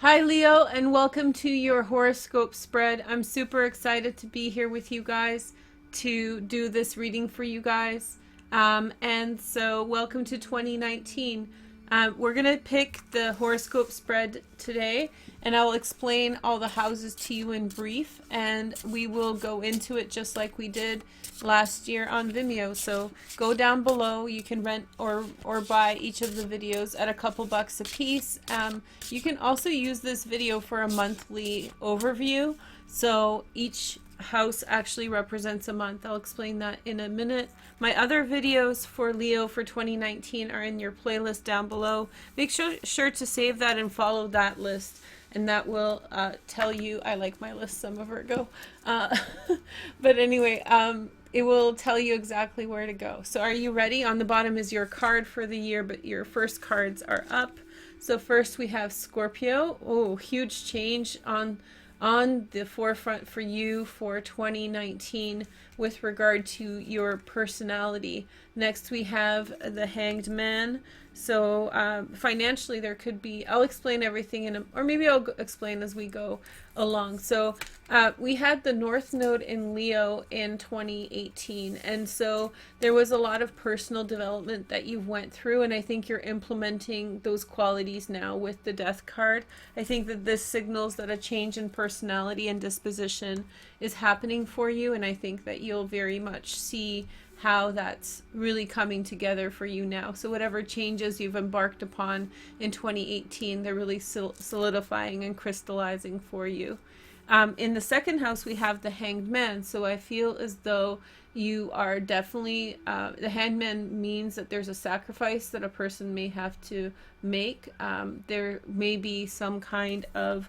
Hi, Leo, and welcome to your horoscope spread. I'm super excited to be here with you guys to do this reading for you guys. And so, welcome to 2019. We're going to pick the horoscope spread today, and I'll explain all the houses to you in brief, and we will go into it just like we did last year on Vimeo. So go down below. You can rent or buy each of the videos at a couple bucks a piece. You can also use this video for a monthly overview. So each house actually represents a month. I'll explain that in a minute. My other videos for Leo for 2019 are in your playlist down below. Make sure to save that and follow that list, and that will tell you, I like my list, some of Virgo. But anyway, it will tell you exactly where to go. So are you ready? On the bottom is your card for the year, but your first cards are up. So first we have Scorpio. Oh, huge change on the forefront for you for 2019 with regard to your personality. Next we have the Hanged Man. So financially there could be, I'll explain everything or maybe I'll explain as we go along. So we had the North Node in Leo in 2018, and so there was a lot of personal development that you went through, and I think you're implementing those qualities now with the Death card. I think that this signals that a change in personality and disposition is happening for you, and I think that you'll very much see how that's really coming together for you now. So whatever changes you've embarked upon in 2018, they're really solidifying and crystallizing for you. In the second house, we have the Hanged Man. So I feel as though you are definitely, the Hanged Man means that there's a sacrifice that a person may have to make. There may be some kind of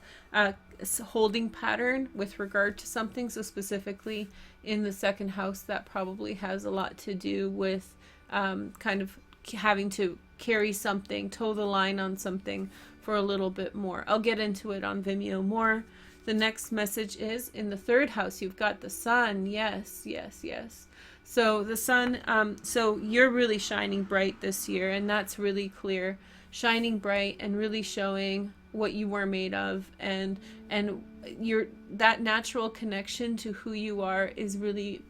holding pattern with regard to something. So specifically in the second house, that probably has a lot to do with kind of having to carry something, toe the line on something for a little bit more. I'll get into it on Vimeo more. The next message is in the third house, you've got the Sun. Yes, yes, yes. So the Sun, so you're really shining bright this year, and that's really clear. Shining bright and really showing what you were made of, and that natural connection to who you are is really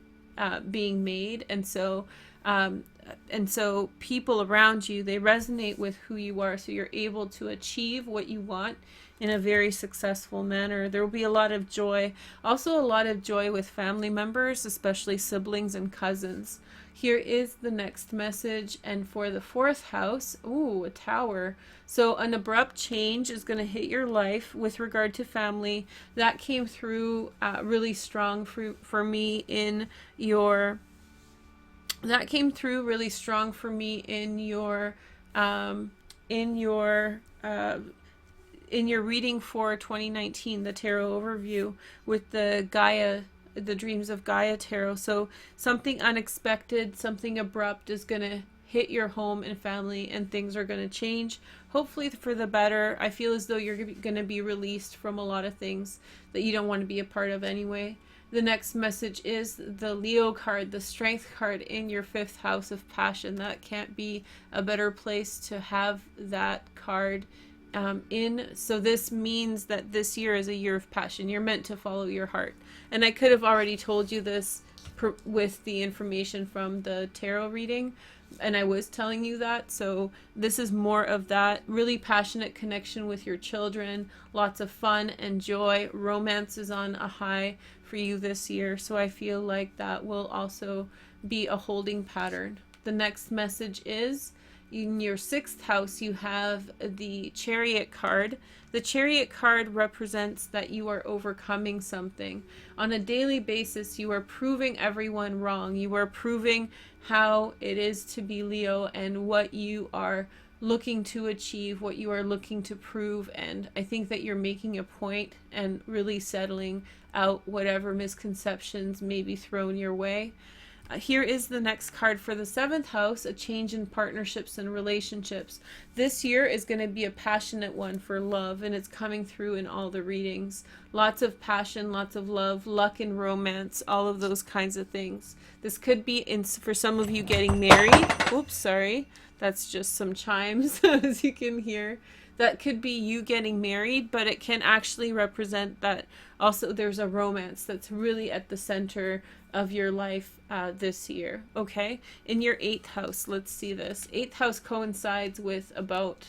being made. And so people around you, they resonate with who you are, so you're able to achieve what you want in a very successful manner. There will be a lot of joy, also a lot of joy with family members, especially siblings and cousins. Here is the next message, and for the fourth house, ooh, a Tower. So an abrupt change is going to hit your life with regard to family. That came through really strong for me in your in your reading for 2019, the tarot overview with the Gaia, the Dreams of Gaia tarot. So something unexpected, something abrupt is going to hit your home and family, and things are going to change, hopefully for the better. I feel as though you're going to be released from a lot of things that you don't want to be a part of anyway. The next message is the Leo card, the Strength card in your fifth house of passion. That can't be a better place to have that card in. So this means that this year is a year of passion. You're meant to follow your heart. And I could have already told you this with the information from the tarot reading, and I was telling you that. So this is more of that really passionate connection with your children, lots of fun and joy. Romance is on a high for you this year, so I feel like that will also be a holding pattern. The next message is in your sixth house, you have the Chariot card. The Chariot card represents that you are overcoming something. On a daily basis, you are proving everyone wrong. You are proving how it is to be Leo and what you are looking to achieve, what you are looking to prove. And I think that you're making a point and really settling out whatever misconceptions may be thrown your way. Here is the next card for the seventh house, a change in partnerships and relationships. This year is going to be a passionate one for love, and it's coming through in all the readings. Lots of passion, lots of love, luck and romance, all of those kinds of things. This could be for some of you getting married. Oops, sorry. That's just some chimes, as you can hear. that could be you getting married, but it can actually represent that also there's a romance that's really at the center of your life this year. Okay, in your 8th house, let's see this. 8th house coincides with about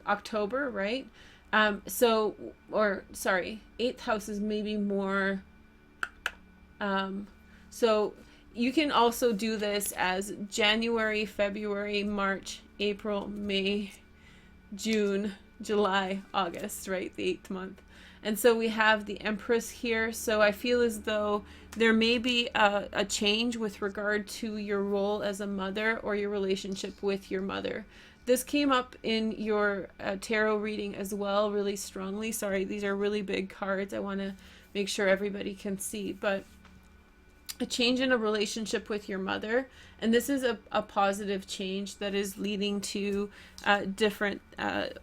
October, right? Or sorry, 8th house is maybe more, so you can also do this as January, February, March, April, May, June, July, August, right? The 8th month. And so we have the Empress here. So I feel as though there may be a change with regard to your role as a mother or your relationship with your mother. This came up in your tarot reading as well, really strongly. Sorry, these are really big cards. I want to make sure everybody can see. But a change in a relationship with your mother, and this is a positive change that is leading to different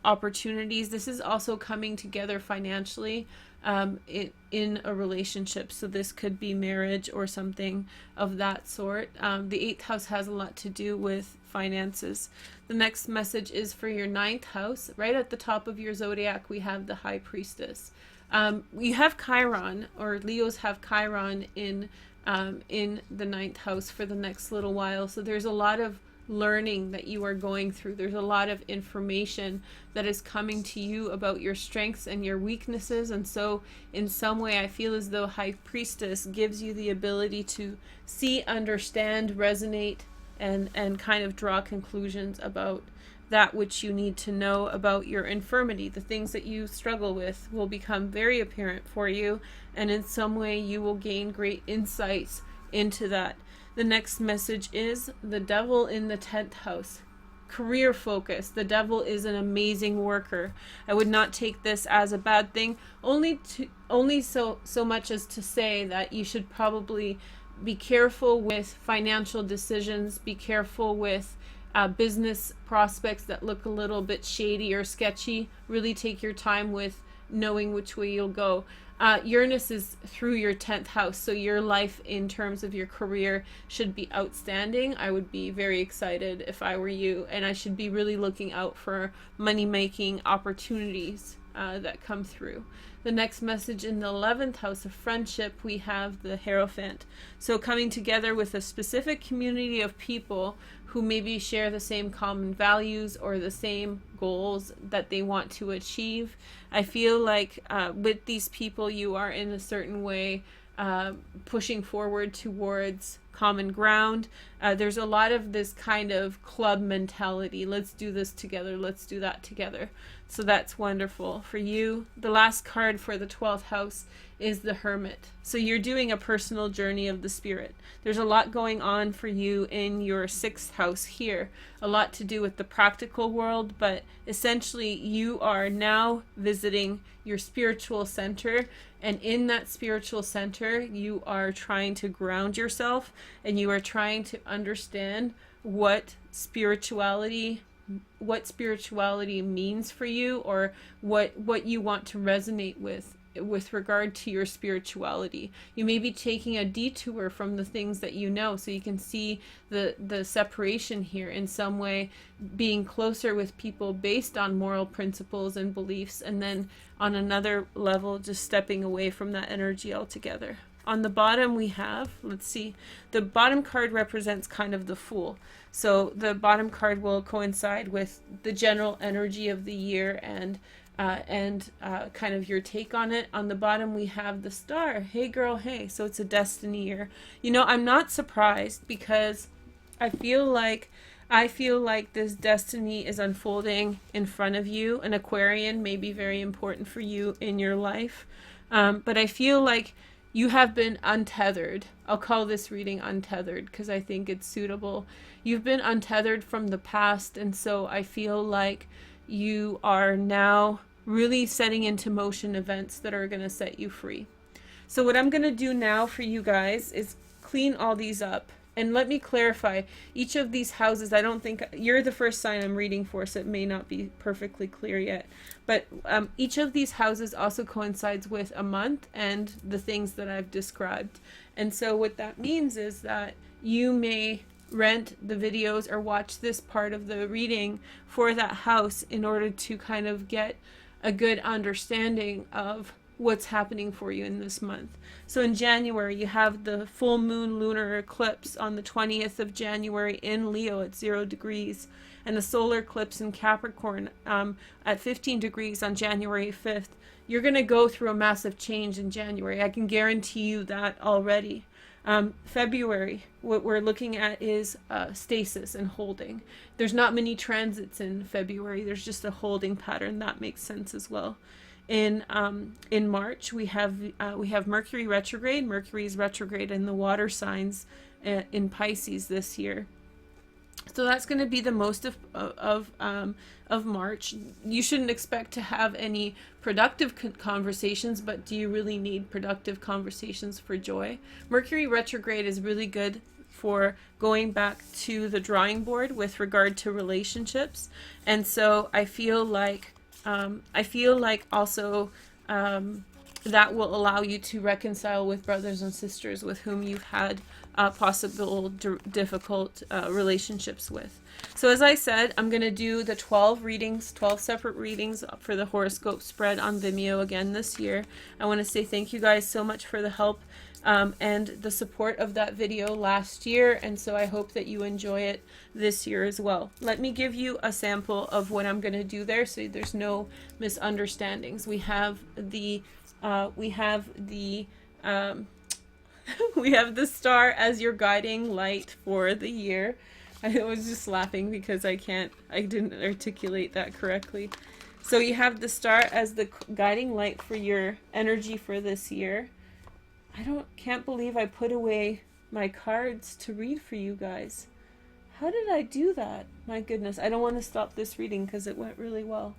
opportunities. This is also coming together financially in a relationship, so this could be marriage or something of that sort. The 8th house has a lot to do with finances. The next message is for your 9th house. Right at the top of your zodiac, we have the High Priestess. You have Chiron, or Leos have Chiron in the 9th house for the next little while. So there's a lot of learning that you are going through. There's a lot of information that is coming to you about your strengths and your weaknesses. And so in some way, I feel as though High Priestess gives you the ability to see, understand, resonate, and kind of draw conclusions about that which you need to know about your infirmity. The things that you struggle with will become very apparent for you, and in some way you will gain great insights into that. The next message is the Devil in the 10th house. Career focus. The Devil is an amazing worker. I would not take this as a bad thing, only so much as to say that you should probably be careful with financial decisions, be careful with business prospects that look a little bit shady or sketchy. Really take your time with knowing which way you'll go. Uranus is through your 10th house, so your life in terms of your career should be outstanding. I would be very excited if I were you, and I should be really looking out for money-making opportunities that come through. The next message in the 11th house of friendship, we have the Hierophant. So coming together with a specific community of people who maybe share the same common values or the same goals that they want to achieve. I feel like with these people, you are in a certain way pushing forward towards common ground. There's a lot of this kind of club mentality. Let's do this together. Let's do that together. So that's wonderful for you. The last card for the 12th house is the Hermit. So you're doing a personal journey of the spirit. There's a lot going on for you in your 6th house here. A lot to do with the practical world, but essentially you are now visiting your spiritual center, and in that spiritual center you are trying to ground yourself, and you are trying to understand what spirituality means for you, or what you want to resonate with regard to your spirituality. You may be taking a detour from the things that you know, so you can see the separation here in some way, being closer with people based on moral principles and beliefs, and then on another level just stepping away from that energy altogether. On the bottom we have, let's see, the bottom card represents kind of the Fool. So the bottom card will coincide with the general energy of the year and kind of your take on it. On the bottom we have the Star. Hey girl, hey. So it's a destiny year. You know, I'm not surprised, because I feel like this destiny is unfolding in front of you. An Aquarian may be very important for you in your life, but I feel like you have been untethered. I'll call this reading untethered because I think it's suitable. You've been untethered from the past, and so I feel like you are now really setting into motion events that are going to set you free. So what I'm going to do now for you guys is clean all these up. And let me clarify, each of these houses, I don't think, you're the first sign I'm reading for, so it may not be perfectly clear yet. But each of these houses also coincides with a month and the things that I've described. And so what that means is that you may rent the videos or watch this part of the reading for that house in order to kind of get a good understanding of what's happening for you in this month. So in January, you have the full moon lunar eclipse on the 20th of January in Leo at 0 degrees, and the solar eclipse in Capricorn at 15 degrees on January 5th. You're going to go through a massive change in January. I can guarantee you that already. February, what we're looking at is stasis and holding. There's not many transits in February. There's just a holding pattern. That makes sense as well. In March, we have Mercury retrograde. Mercury is retrograde in the water signs in Pisces this year. So that's going to be the most of March. You shouldn't expect to have any productive conversations, but do you really need productive conversations for joy? Mercury retrograde is really good for going back to the drawing board with regard to relationships, and so I feel like also that will allow you to reconcile with brothers and sisters with whom you've had possible difficult relationships with. So as I said, I'm going to do the 12 separate readings for the horoscope spread on Vimeo again this year. I want to say thank you guys so much for the help and the support of that video last year, and so I hope that you enjoy it this year as well. Let me give you a sample of what I'm going to do there so there's no misunderstandings. We have the we have the star as your guiding light for the year. I was just laughing because I didn't articulate that correctly. So you have the star as the guiding light for your energy for this year. Can't believe I put away my cards to read for you guys. How did I do that? My goodness, I don't want to stop this reading because it went really well.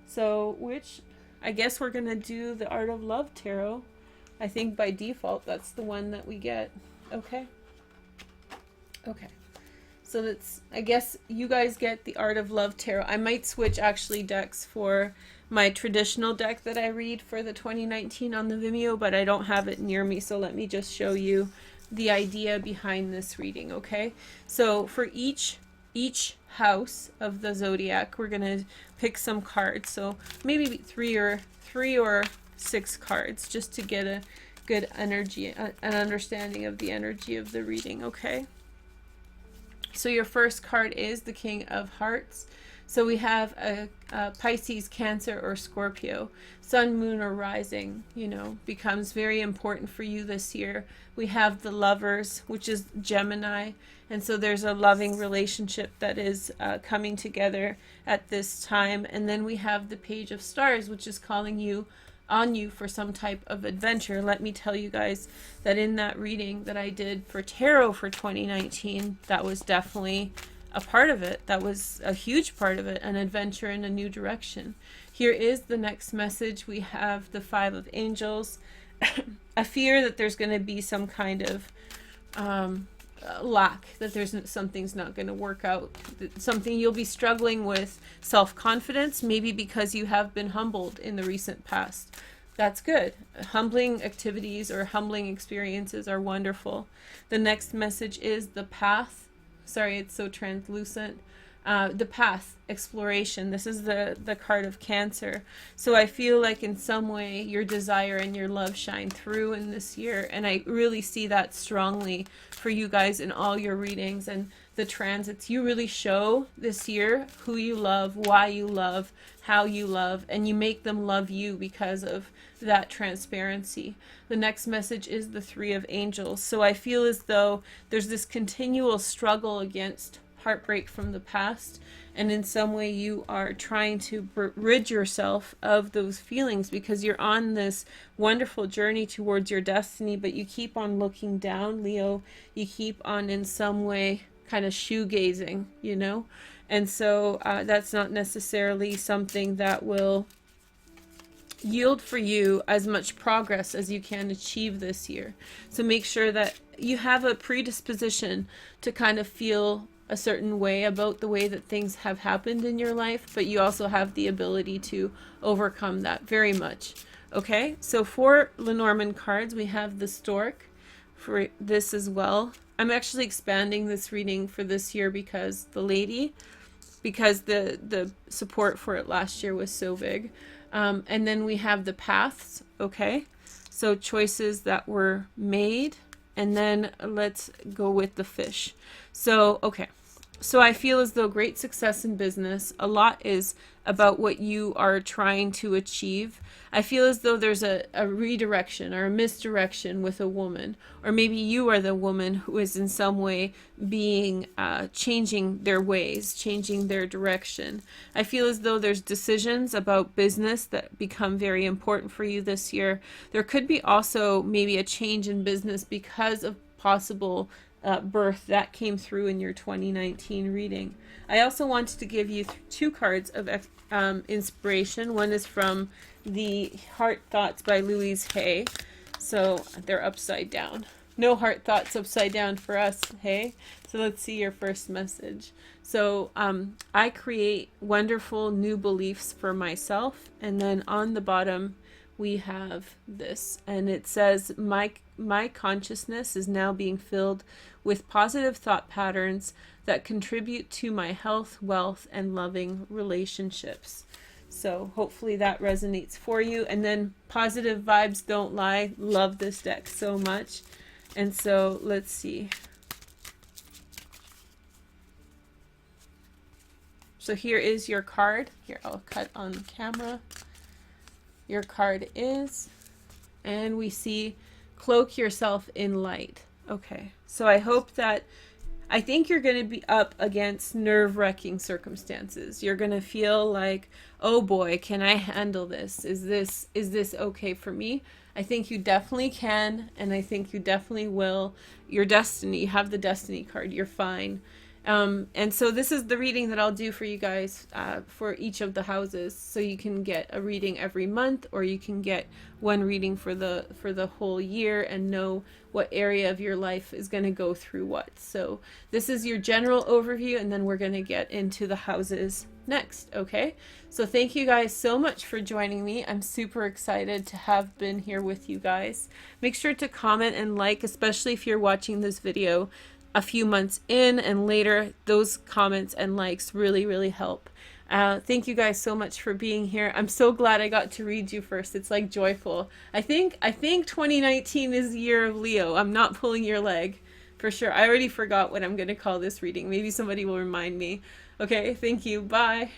So I guess we're going to do the Art of Love Tarot. I think by default that's the one that we get. Okay. So I guess you guys get the Art of Love Tarot. I might switch actually decks for my traditional deck that I read for the 2019 on the Vimeo, but I don't have it near me, so let me just show you the idea behind this reading, okay? So for each house of the zodiac, we're going to pick some cards. So maybe three or 6 cards just to get a good energy, an understanding of the energy of the reading, okay? So your first card is the King of Hearts. So we have a Pisces, Cancer, or Scorpio. Sun, Moon, or Rising, becomes very important for you this year. We have the Lovers, which is Gemini. And so there's a loving relationship that is coming together at this time. And then we have the Page of Stars, which is calling on you for some type of adventure. Let me tell you guys that in that reading that I did for tarot for 2019, that was definitely a part of it. That was a huge part of it, an adventure in a new direction. Here is the next message. We have the 5 of Angels. A fear that there's going to be some kind of lack, that something's not going to work out, something you'll be struggling with self-confidence, maybe because you have been humbled in the recent past. That's good. Humbling activities or humbling experiences are wonderful. The next message is the Path. Sorry, it's so translucent. The Path, exploration. This is the card of Cancer. So I feel like in some way your desire and your love shine through in this year. And I really see that strongly for you guys in all your readings and the transits. You really show this year who you love, why you love, how you love, and you make them love you because of that transparency. The next message is the 3 of Angels. So I feel as though there's this continual struggle against heartbreak from the past, and in some way you are trying to rid yourself of those feelings because you're on this wonderful journey towards your destiny, but you keep on looking down, Leo. You keep on in some way kind of shoegazing, and so that's not necessarily something that will yield for you as much progress as you can achieve this year. So make sure that you have a predisposition to kind of feel a certain way about the way that things have happened in your life, but you also have the ability to overcome that very much. Okay, so for Lenormand cards, we have the Stork for this as well. I'm actually expanding this reading for this year because the support for it last year was so big. And then we have the paths, okay? So choices that were made, and then let's go with the fish. So, okay. So I feel as though great success in business, a lot is about what you are trying to achieve. I feel as though there's a redirection or a misdirection with a woman, or maybe you are the woman who is in some way being changing their ways, changing their direction. I feel as though there's decisions about business that become very important for you this year. There could be also maybe a change in business because of possible birth that came through in your 2019 reading. I also wanted to give you two cards of inspiration. One is from the Heart Thoughts by Louise Hay. So they're upside down. No heart thoughts upside down for us, hey? So let's see your first message. So I create wonderful new beliefs for myself. And then on the bottom, we have this. And it says, my consciousness is now being filled with positive thought patterns that contribute to my health, wealth, and loving relationships. So hopefully that resonates for you. And then positive vibes don't lie. Love this deck so much. And so let's see. So here is your card. Here, I'll cut on the camera. Your card is, and we see cloak yourself in light. Okay, so I hope that, I think you're going to be up against nerve-wracking circumstances. You're going to feel like, oh boy, can I handle this? Is this okay for me? I think you definitely can, and I think you definitely will. Your destiny, you have the destiny card, you're fine. And so this is the reading that I'll do for you guys for each of the houses. So you can get a reading every month, or you can get one reading for the whole year and know what area of your life is going to go through what. So this is your general overview, and then we're going to get into the houses next, okay? So thank you guys so much for joining me. I'm super excited to have been here with you guys. Make sure to comment and like, especially if you're watching this video a few months in and later. Those comments and likes really help. Thank you guys so much for being here. I'm so glad I got to read you first. It's like joyful. I think 2019 is the year of Leo. I'm not pulling your leg for sure. I already forgot what I'm going to call this reading. Maybe somebody will remind me. Okay, thank you. Bye.